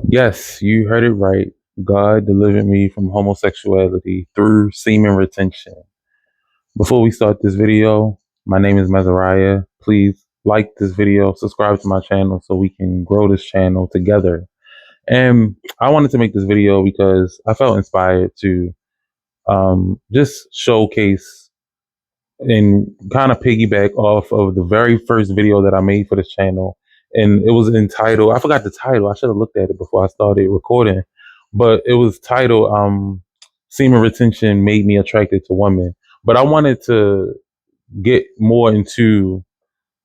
Yes, you heard it right. God delivered me from homosexuality through semen retention. Before we start this video, my name is Mezariah. Please like this video, subscribe to my channel so we can grow this channel together. And I wanted to make this video because I felt inspired to just showcase and kind of piggyback off of the very first video that I made for this channel. And it was entitled, I forgot the title. I should have looked at it before I started recording, but it was titled, Semen Retention Made Me Attracted to Women. But I wanted to get more into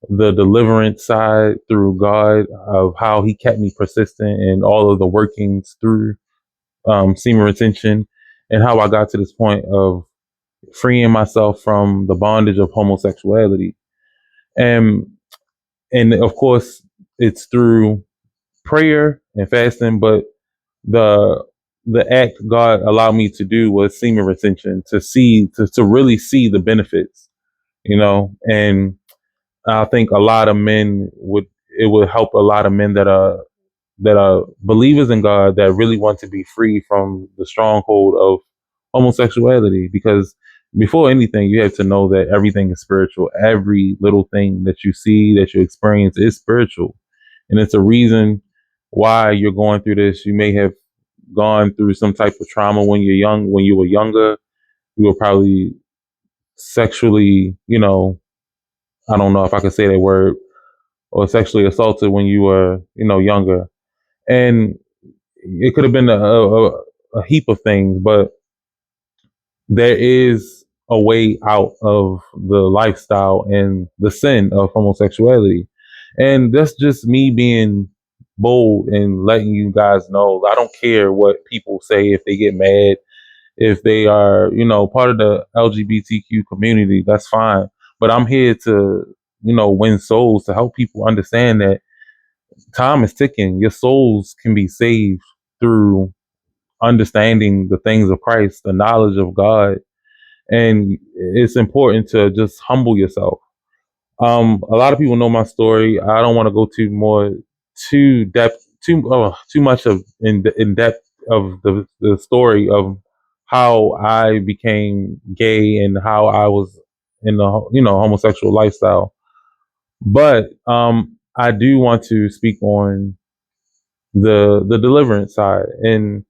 the deliverance side through God of how he kept me persistent and all of the workings through semen retention and how I got to this point of freeing myself from the bondage of homosexuality. And and of course it's through prayer and fasting, but the the act God allowed me to do was semen retention to really see the benefits, and I think a lot of men would help a lot of men that are believers in God that really want to be free from the stronghold of homosexuality. Because before anything, you have to know that everything is spiritual. Every little thing that you see, that you experience is spiritual. And it's a reason why you're going through this. You may have gone through some type of trauma when you were younger. You were probably sexually, I don't know if I can say that word, or sexually assaulted when you were, younger. And it could have been a heap of things, but there is a way out of the lifestyle and the sin of homosexuality. And that's just me being bold and letting you guys know. I don't care what people say, if they get mad, if they are, part of the LGBTQ community, that's fine. But I'm here to, win souls, to help people understand that time is ticking. Your souls can be saved through understanding the things of Christ, the knowledge of God. And it's important to just humble yourself. A lot of people know my story. I don't want to go too much of in depth of the story of how I became gay and how I was in the homosexual lifestyle. But I do want to speak on the deliverance side, and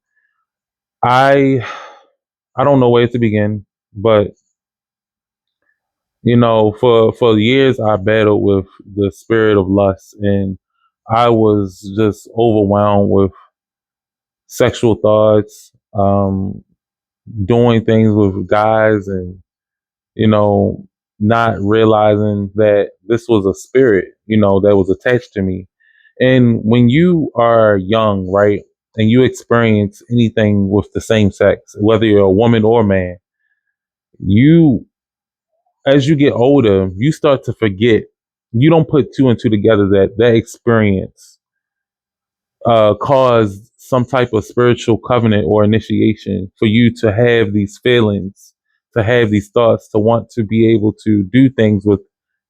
I I don't know where to begin, but for years I battled with the spirit of lust, and I was just overwhelmed with sexual thoughts, doing things with guys, and you know, not realizing that this was a spirit, that was attached to me. And when you are young, right, and you experience anything with the same sex, whether you're a woman or a man, you as you get older, you start to forget. You don't put two and two together that experience caused some type of spiritual covenant or initiation for you to have these feelings, to have these thoughts, to want to be able to do things with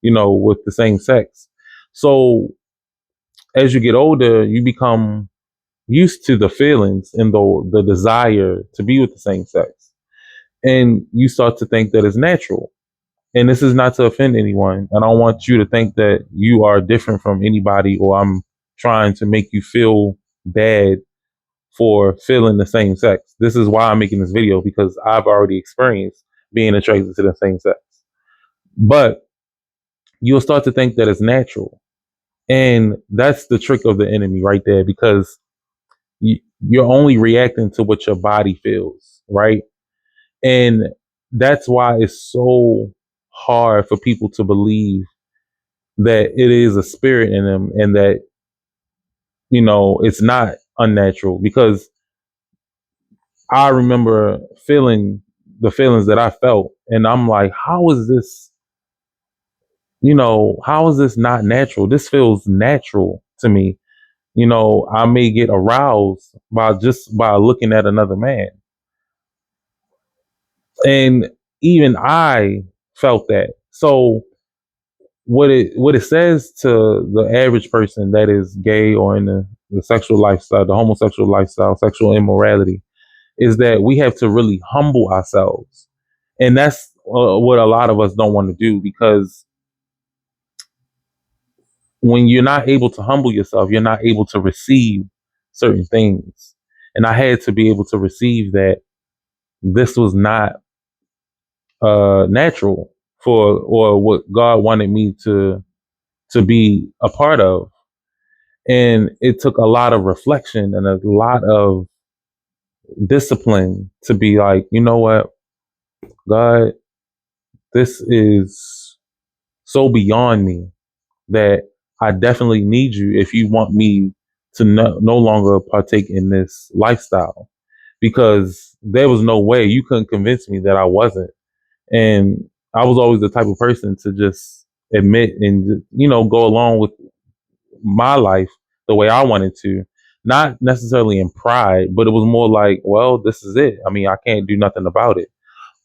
the same sex. So as you get older, you become used to the feelings and the desire to be with the same sex, and you start to think that it's natural. And this is not to offend anyone. I don't want you to think that you are different from anybody, or I'm trying to make you feel bad for feeling the same sex. This is why I'm making this video, because I've already experienced being attracted to the same sex. But you'll start to think that it's natural. And that's the trick of the enemy right there, because you're only reacting to what your body feels, right? And that's why it's so hard for people to believe that it is a spirit in them, and that it's not unnatural. Because I remember feeling the feelings that I felt, and I'm like, how is this not natural? This feels natural to me. I may get aroused by looking at another man. And even I felt that. So what it says to the average person that is gay or in the sexual lifestyle, the homosexual lifestyle, sexual immorality, is that we have to really humble ourselves. And that's what a lot of us don't want to do, because when you're not able to humble yourself, you're not able to receive certain things. And I had to be able to receive that this was not natural for, or what God wanted me to be a part of. And it took a lot of reflection and a lot of discipline to be like, you know what, God, this is so beyond me that I definitely need you if you want me to no longer partake in this lifestyle. Because there was no way you couldn't convince me that I wasn't. And I was always the type of person to just admit and, go along with my life the way I wanted to, not necessarily in pride, but it was more like, well, this is it. I mean, I can't do nothing about it.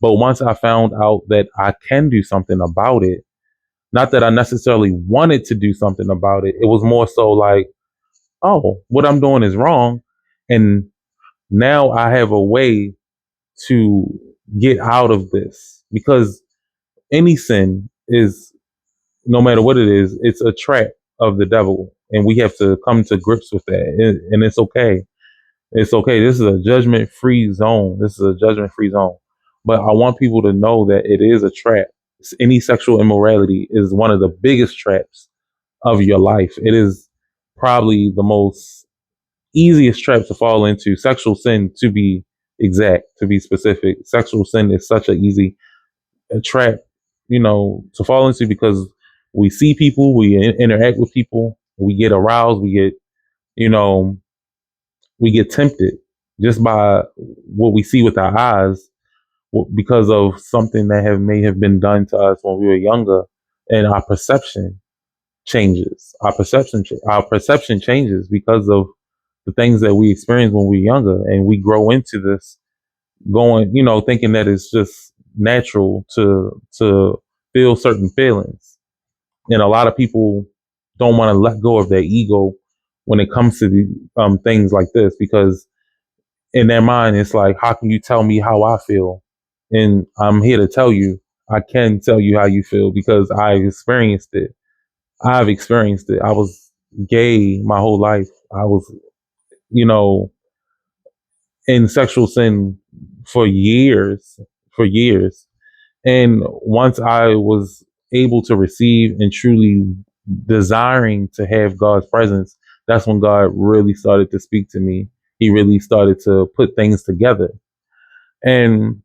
But once I found out that I can do something about it, not that I necessarily wanted to do something about it, it was more so like, oh, what I'm doing is wrong. And now I have a way to get out of this, because any sin is, no matter what it is, it's a trap of the devil. And we have to come to grips with that. And it's okay. It's okay. This is a judgment free zone. This is a judgment free zone. But I want people to know that it is a trap. Any sexual immorality is one of the biggest traps of your life. It is probably the most easiest trap to fall into. Sexual sin, to be exact, to be specific. Sexual sin is such an easy trap, to fall into, because we see people, we interact with people, we get aroused, you know, we get tempted just by what we see with our eyes, because of something that may have been done to us when we were younger, and our perception changes. Our perception changes because of the things that we experienced when we were younger, and we grow into this, going, thinking that it's just natural to feel certain feelings. And a lot of people don't want to let go of their ego when it comes to things like this, because in their mind it's like, how can you tell me how I feel? And I'm here to tell you, I can tell you how you feel, because I've experienced it. I was gay my whole life. I was, you know in sexual sin for years. And once I was able to receive and truly desiring to have God's presence, that's when God really started to speak to me. He really started to put things together. And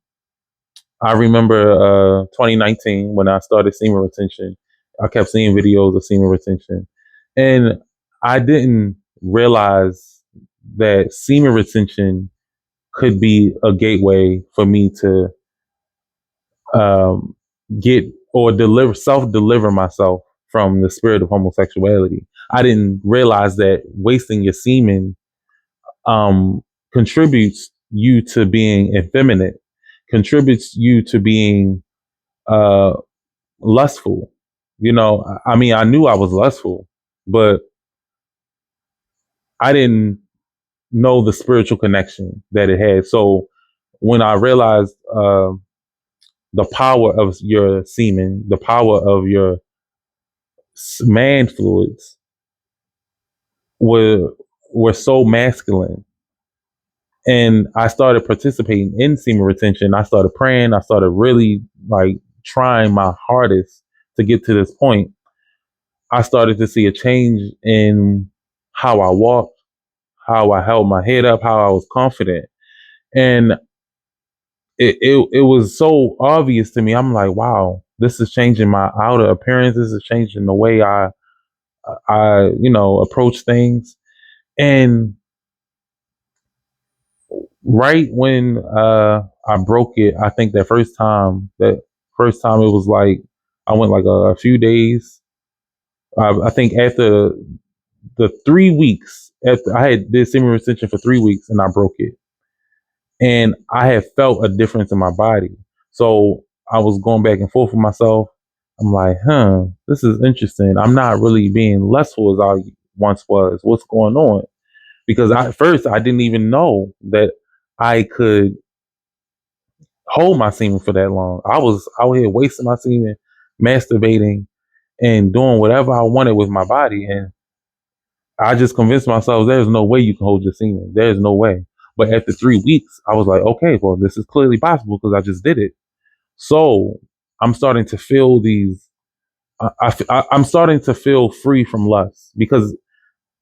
I remember 2019, when I started semen retention. I kept seeing videos of semen retention. And I didn't realize that semen retention could be a gateway for me to um, get or deliver myself from the spirit of homosexuality. I didn't realize that wasting your semen um, contributes you to being effeminate, contributes you to being uh, lustful. I mean, I knew I was lustful, but I didn't know the spiritual connection that it had. So when I realized the power of your semen, the power of your man fluids were were so masculine, and I started participating in semen retention. I started praying. I started really like trying my hardest to get to this point. I started to see a change in how I walked, how I held my head up, how I was confident. And it was so obvious to me. I'm like, wow, this is changing my outer appearance. This is changing the way I approach things. And right when I broke it, I think that first time it was like I went like a few days. I think after the 3 weeks, after I had did semen retention for 3 weeks and I broke it, and I had felt a difference in my body. So I was going back and forth with myself. I'm like, this is interesting. I'm not really being lustful as I once was. What's going on? Because at first I didn't even know that I could hold my semen for that long. I was out here wasting my semen, masturbating, and doing whatever I wanted with my body. And I just convinced myself there's no way you can hold your semen. There's no way. But after 3 weeks, I was like, okay, well, this is clearly possible because I just did it. So I'm starting to feel these. I'm starting to feel free from lust because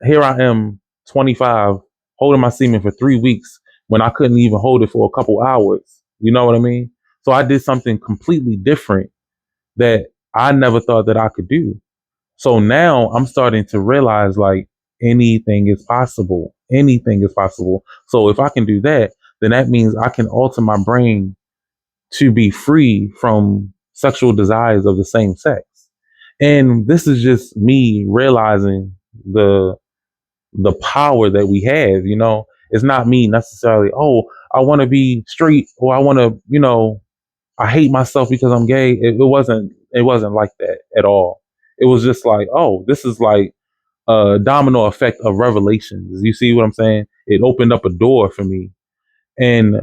here I am, 25, holding my semen for 3 weeks when I couldn't even hold it for a couple hours. You know what I mean? So I did something completely different that I never thought that I could do. So now I'm starting to realize like anything is possible. Anything is possible. So if I can do that, then that means I can alter my brain to be free from sexual desires of the same sex. And this is just me realizing the power that we have, you know. It's not me necessarily, oh, I want to be straight or I want to, I hate myself because I'm gay. It wasn't like that at all. It was just like, oh, this is like a domino effect of revelations. You see what I'm saying? It opened up a door for me. And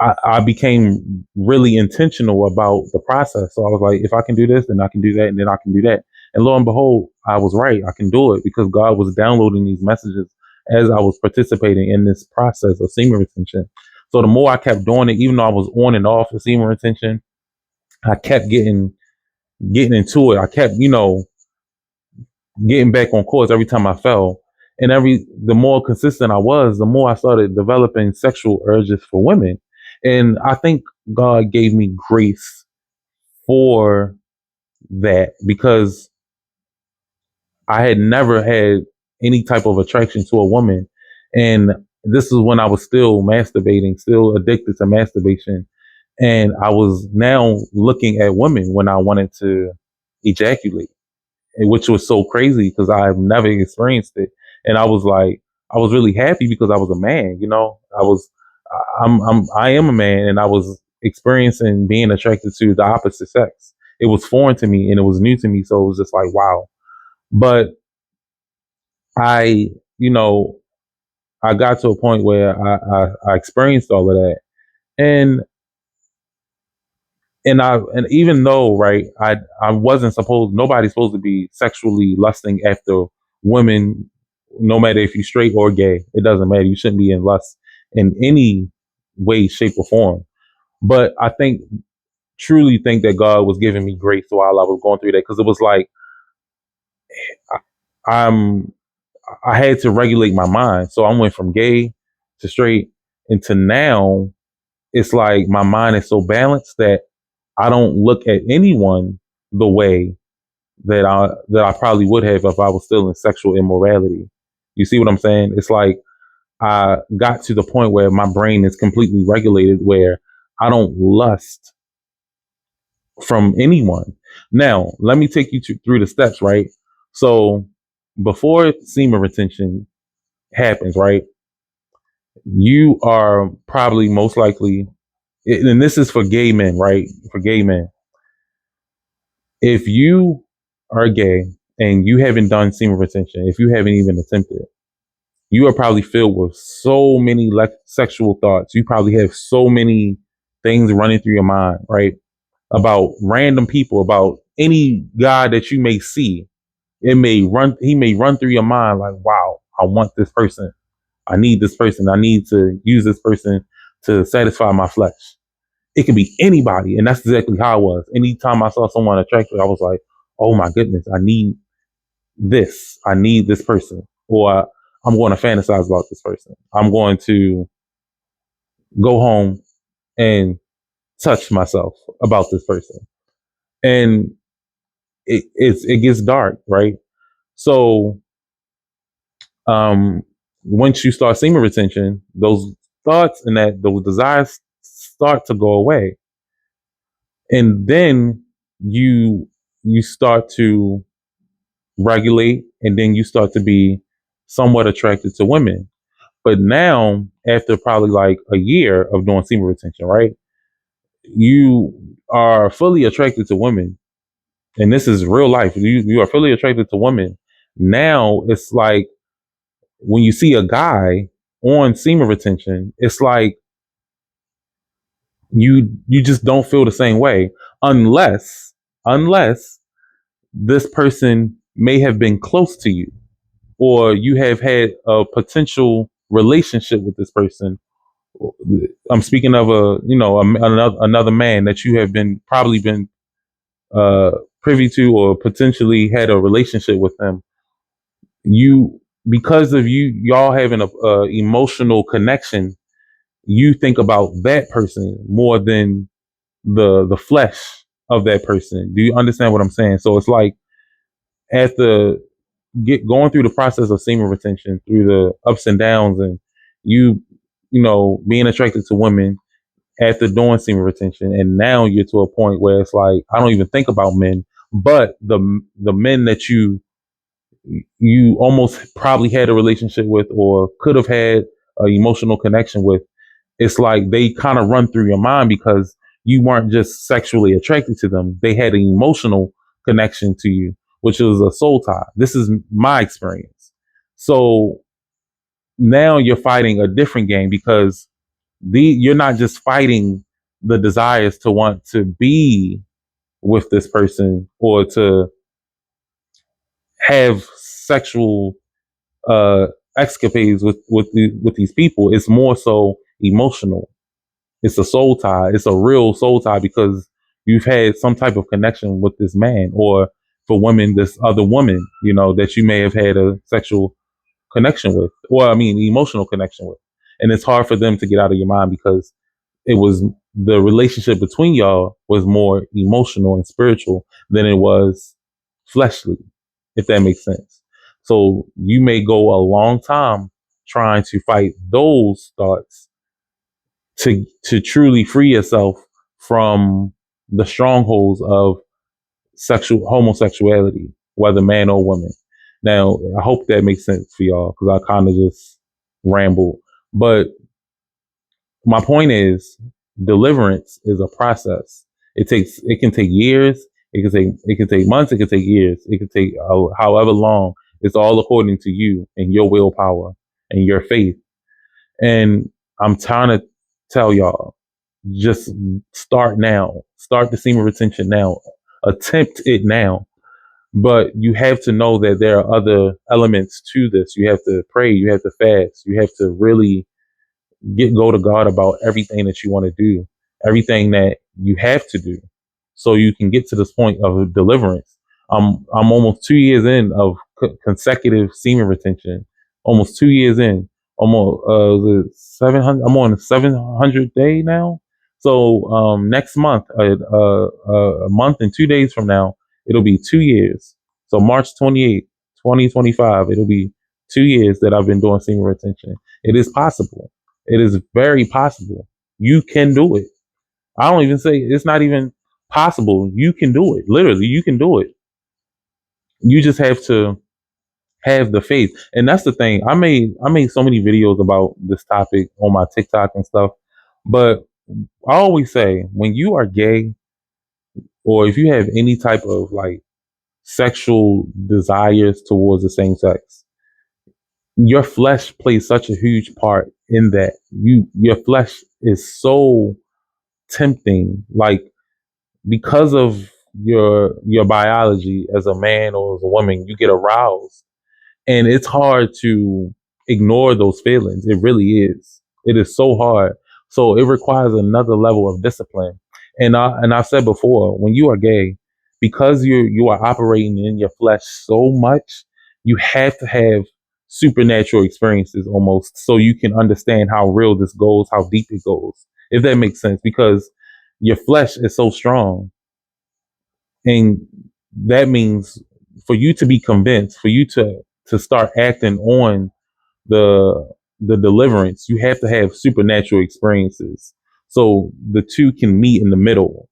I became really intentional about the process. So I was like, if I can do this, then I can do that, and then I can do that. And lo and behold, I was right. I can do it because God was downloading these messages as I was participating in this process of semen retention. So the more I kept doing it, even though I was on and off of semen retention, I kept getting into it. I kept, getting back on course every time I fell. And the more consistent I was, the more I started developing sexual urges for women. And I think God gave me grace for that because I had never had any type of attraction to a woman. And this is when I was still masturbating, still addicted to masturbation. And I was now looking at women when I wanted to ejaculate, which was so crazy because I've never experienced it. And I was really happy because I was a man, I am a man, and I was experiencing being attracted to the opposite sex. It was foreign to me and it was new to me, so it was just like wow. But I, you know, I got to a point where I experienced all of that, and and even though I wasn't supposed nobody's supposed to be sexually lusting after women, no matter if you're straight or gay, it doesn't matter. You shouldn't be in lust in any way, shape, or form. But I truly think that God was giving me grace while I was going through that because it was like I, I'm I had to regulate my mind. So I went from gay to straight into now it's like my mind is so balanced that I don't look at anyone the way that I probably would have if I was still in sexual immorality. You see what I'm saying? It's like I got to the point where my brain is completely regulated where I don't lust from anyone. Now, let me take you through the steps, right? So before semen retention happens, right? You are probably most likely, and this is for gay men, right? For gay men, if you are gay and you haven't done semen retention, if you haven't even attempted, you are probably filled with so many sexual thoughts. You probably have so many things running through your mind, right? About random people, about any guy that you may see. He may run through your mind like, wow, I want this person. I need this person. I need to use this person to satisfy my flesh. It could be anybody. And that's exactly how I was. Anytime I saw someone attractive, I was like, oh my goodness, I need this. I need this person. Or I'm going to fantasize about this person. I'm going to go home and touch myself about this person. And it gets dark, right? So um once you start semen retention, those thoughts and those desires start to go away. And then you you start to regulate, and then you start to be somewhat attracted to women. But now, after probably like a year of doing semen retention, right, you are fully attracted to women. and this is real life. You are fully attracted to women. Now it's like when you see a guy on semen retention, it's like you just don't feel the same way unless this person may have been close to you, or you have had a potential relationship with this person. I'm speaking of another man that you have been probably been uh, privy to, or potentially had a relationship with him. You, because of y'all having a emotional connection, you think about that person more than the flesh of that person. Do you understand what I'm saying? So it's like, after going through the process of semen retention, through the ups and downs, and you being attracted to women after doing semen retention, and now you're to a point where it's like, I don't even think about men, but the men that you almost probably had a relationship with, or could have had an emotional connection with, it's like they kind of run through your mind, because you weren't just sexually attracted to them. They had an emotional connection to you, which was a soul tie. This is my experience. So now you're fighting a different game, because you're not just fighting the desires to want to be with this person, or to have sexual uh escapades with these people. It's more so emotional. It's a soul tie. It's a real soul tie, because you've had some type of connection with this man, or for women, this other woman, that you may have had a sexual connection with, or I mean, emotional connection with. And it's hard for them to get out of your mind, because it was the relationship between y'all was more emotional and spiritual than it was fleshly, if that makes sense. So you may go a long time trying to fight those thoughts to truly free yourself from the strongholds of sexual homosexuality, whether man or woman. Now, I hope that makes sense for y'all, because I kind of just rambled. But my point is, deliverance is a process. It can take years, it can take months, it can take years, it can take however long. It's all according to you and your willpower and your faith. And I'm trying to tell y'all, just start now. Start the semen retention now. Attempt it now. But you have to know that there are other elements to this. You have to pray. You have to fast. You have to really go to God about everything that you want to do, everything that you have to do, so you can get to this point of deliverance. I'm almost 2 years in of consecutive semen retention. Almost 2 years in. Almost 700. I'm on the 700th day now. So next month, a month and 2 days from now, it'll be 2 years. So March 28th, 2025, it'll be 2 years that I've been doing semen retention. It is possible. It is very possible. You can do it. I don't even say it's not even possible. You can do it. Literally, you can do it. You just have to have the faith. And that's the thing. I made so many videos about this topic on my TikTok and stuff. But I always say, when you are gay, or if you have any type of like sexual desires towards the same sex, your flesh plays such a huge part in that. Your flesh is so tempting, like, because of your biology as a man or as a woman, you get aroused, and it's hard to ignore those feelings. It really is. It is so hard. So it requires another level of discipline. And I said before, when you are gay, because you are operating in your flesh so much, you have to have supernatural experiences almost, so you can understand how real this goes, how deep it goes, if that makes sense. Because your flesh is so strong, and that means, for you to be convinced, for you to start acting on the deliverance, you have to have supernatural experiences, so the two can meet in the middle,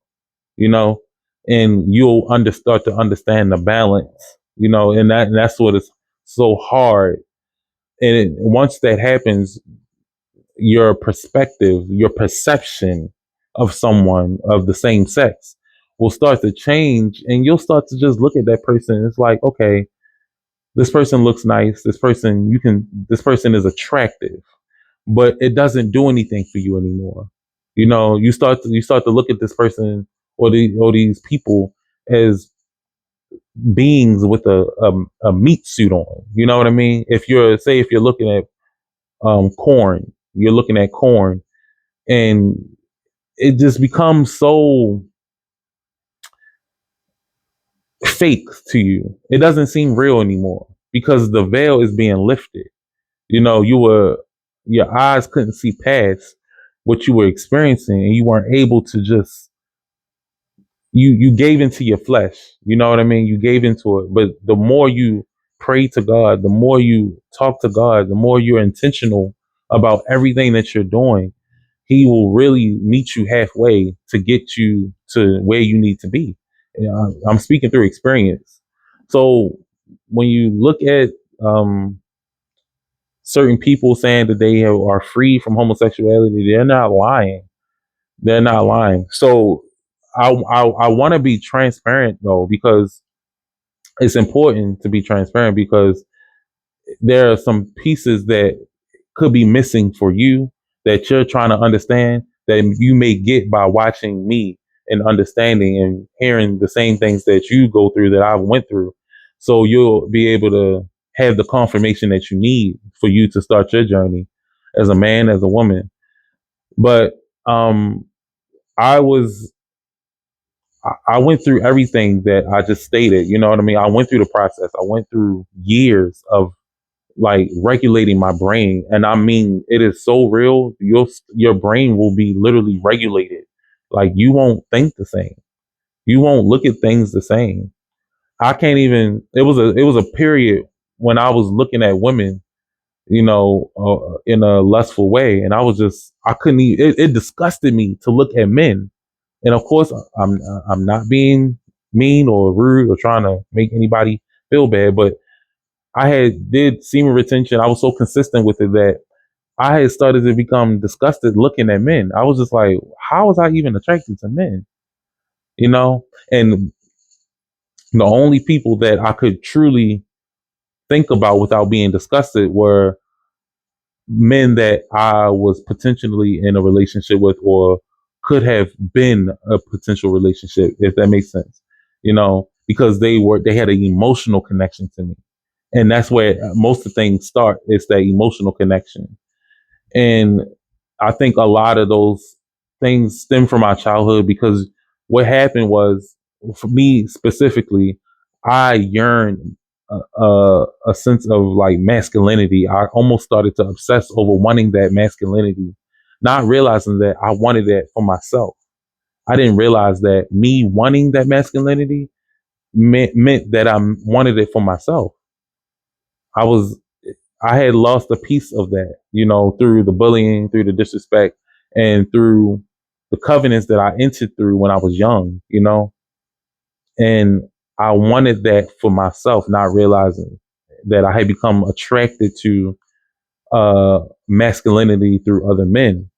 you know, and you'll start to understand the balance, and that's what is so hard. And once that happens, your perspective, your perception of someone of the same sex will start to change, and you'll start to just look at that person. It's like, okay, this person looks nice. This person is attractive, but it doesn't do anything for you anymore. You start to look at this person or these people as beings with a meat suit on. You know what I mean? If you're looking at corn, you're looking at corn, and it just becomes so fake to you. It doesn't seem real anymore because the veil is being lifted. Your eyes couldn't see past what you were experiencing, and you weren't able to just you gave into your flesh. You know what I mean? You gave into it. But the more you pray to God, the more you talk to God, the more you're intentional about everything that you're doing, He will really meet you halfway to get you to where you need to be. I'm speaking through experience. So when you look at certain people saying that are free from homosexuality, they're not lying. They're not lying. So I want to be transparent though, because it's important to be transparent, because there are some pieces that could be missing for you that you're trying to understand that you may get by watching me and understanding and hearing the same things that you go through that I went through. So you'll be able to have the confirmation that you need for you to start your journey as a man, as a woman. But um I was I went through everything that I just stated. You know what I mean? I went through the process. I went through years of like regulating my brain, and I mean it is so real. Your brain will be literally regulated. Like you won't think the same. You won't look at things the same. I can't even. It was a period when I was looking at women, in a lustful way, and I couldn't even. It disgusted me to look at men. And of course, I'm not being mean or rude or trying to make anybody feel bad, but I had did semen retention. I was so consistent with it that I had started to become disgusted looking at men. I was just like, how was I even attracted to men? You know? And the only people that I could truly think about without being disgusted were men that I was potentially in a relationship with or could have been a potential relationship, if that makes sense. Because they had an emotional connection to me. And that's where most of things start. It's that emotional connection. And I think a lot of those things stem from my childhood, because what happened was, for me specifically, I yearned a sense of like masculinity. I almost started to obsess over wanting that masculinity, not realizing that I wanted that for myself. I didn't realize that me wanting that masculinity meant that I wanted it for myself. I was I had lost a piece of that, through the bullying, through the disrespect, and through the covenants that I entered through when I was young. And I wanted that for myself, not realizing that I had become attracted to masculinity through other men.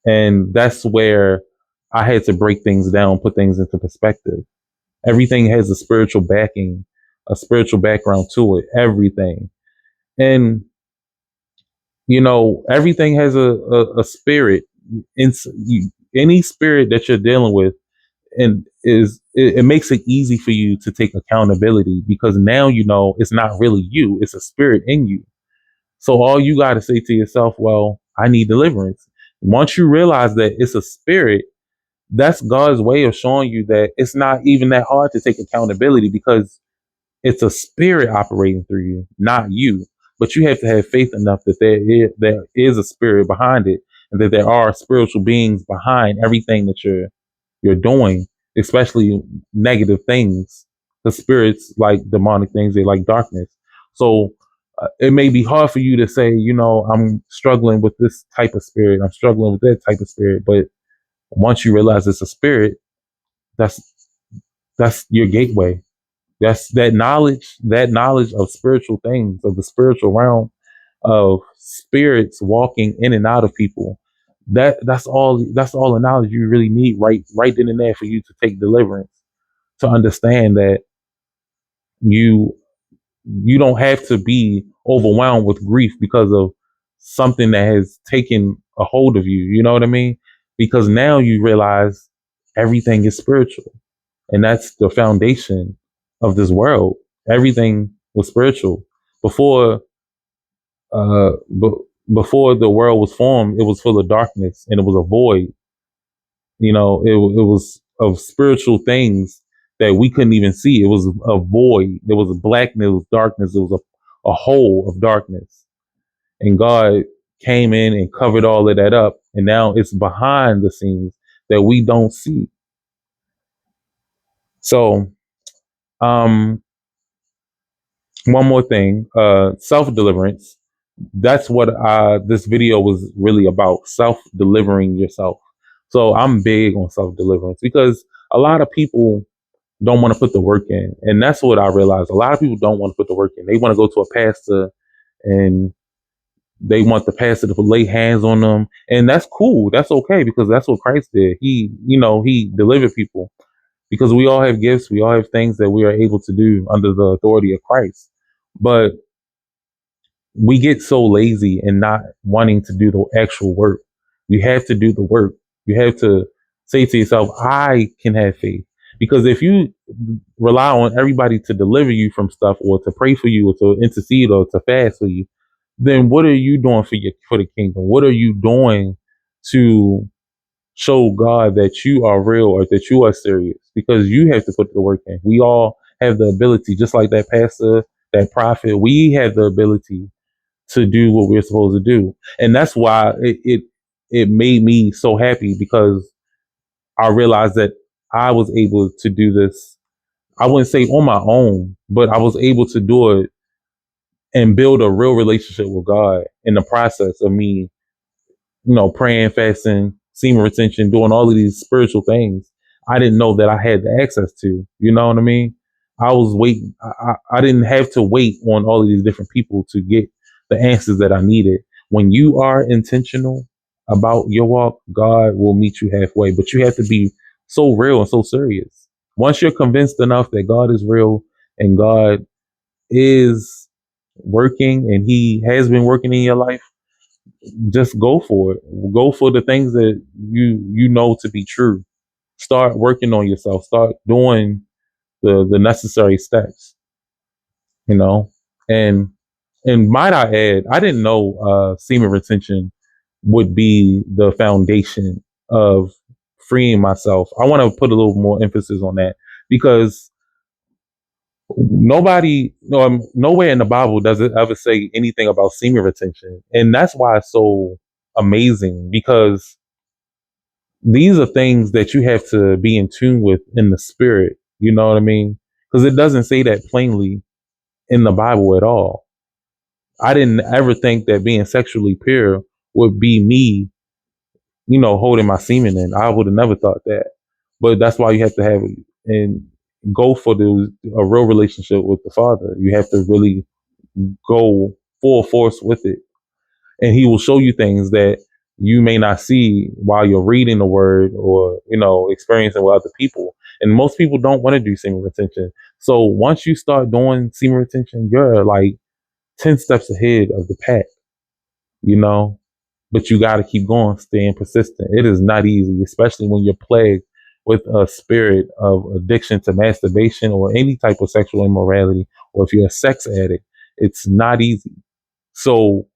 And that's where I had to break things down, put things into perspective. Everything has a spiritual backing, a spiritual background to it, everything. And everything has a spirit. Any spirit that you're dealing with, and it makes it easy for you to take accountability, because now it's not really you, it's a spirit in you. So all you got to say to yourself, well, I need deliverance. Once you realize that it's a spirit, that's God's way of showing you that it's not even that hard to take accountability, because it's a spirit operating through you, not you. But you have to have faith enough that there is a spirit behind it, and that there are spiritual beings behind everything that you're doing, especially negative things. The spirits like demonic things, they like darkness. So it may be hard for you to say, I'm struggling with this type of spirit, I'm struggling with that type of spirit. But once you realize it's a spirit, that's that's your gateway. That's that knowledge of spiritual things, of the spiritual realm, of spirits walking in and out of people. That's all the knowledge you really need right then and there for you to take deliverance, to understand that you you don't have to be overwhelmed with grief because of something that has taken a hold of you. You know what I mean? Because now you realize everything is spiritual, and that's the foundation of this world. Everything was spiritual before. Before the world was formed, it was full of darkness and it was a void. It was of spiritual things that we couldn't even see. It was a void. There was a blackness, it was darkness, it was a hole of darkness. And God came in and covered all of that up. And now it's behind the scenes that we don't see. So, um, one more thing, self deliverance. That's what this video was really about, self delivering yourself. So I'm big on self deliverance because a lot of people don't want to put the work in. And that's what I realized. A lot of people don't want to put the work in. They want to go to a pastor and they want the pastor to lay hands on them. And that's cool. That's okay because that's what Christ did. He delivered people because we all have gifts. We all have things that we are able to do under the authority of Christ. But we get so lazy and not wanting to do the actual work. You have to do the work. You have to say to yourself, I can have faith. Because if you rely on everybody to deliver you from stuff or to pray for you or to intercede or to fast for you, then what are you doing for the kingdom? What are you doing to show God that you are real or that you are serious? Because you have to put the work in. We all have the ability, just like that pastor, that prophet, we have the ability to do what we're supposed to do. And that's why it made me so happy because I realized that I was able to do this. I wouldn't say on my own, but I was able to do it and build a real relationship with God in the process of me, praying, fasting, semen retention, doing all of these spiritual things. I didn't know that I had the access to. You know what I mean? I was waiting. I didn't have to wait on all of these different people to get the answers that I needed. When you are intentional about your walk, God will meet you halfway. But you have to be so real and so serious. Once you're convinced enough that God is real and God is working and He has been working in your life, just go for it. Go for the things that you know to be true. Start working on yourself. Start doing the necessary steps. You know, and might I add, I didn't know semen retention would be the foundation of freeing myself. I want to put a little more emphasis on that because nobody, no, nowhere in the Bible does it ever say anything about semen retention, and that's why it's so amazing because these are things that you have to be in tune with in the spirit. You know what I mean? Because it doesn't say that plainly in the Bible at all. I didn't ever think that being sexually pure would be me, holding my semen in. I would have never thought that. But that's why you have to have and go for a real relationship with the Father. You have to really go full force with it, and He will show you things that you may not see while you're reading the Word or experiencing with other people. And most people don't want to do semen retention. So once you start doing semen retention, you're like 10 steps ahead of the pack, you know, but you got to keep going, staying persistent. It is not easy, especially when you're plagued with a spirit of addiction to masturbation or any type of sexual immorality, or if you're a sex addict, it's not easy. So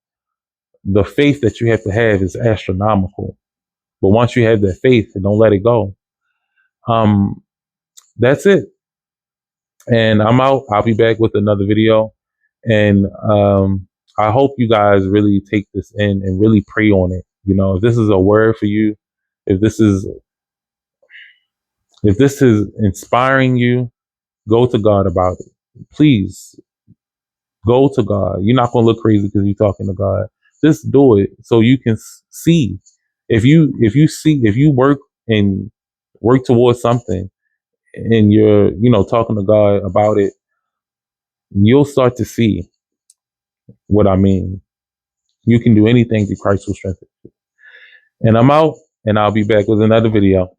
the faith that you have to have is astronomical. But once you have that faith, don't let it go. Um, that's it. And I'm out. I'll be back with another video. And I hope you guys really take this in and really pray on it. If this is a word for you, if this is inspiring you, go to God about it. Please go to God. You're not gonna look crazy because you're talking to God. Just do it so you can see. If you work and work towards something and you're talking to God about it, you'll start to see what I mean. You can do anything through Christ who strengthens you. And I'm out, and I'll be back with another video.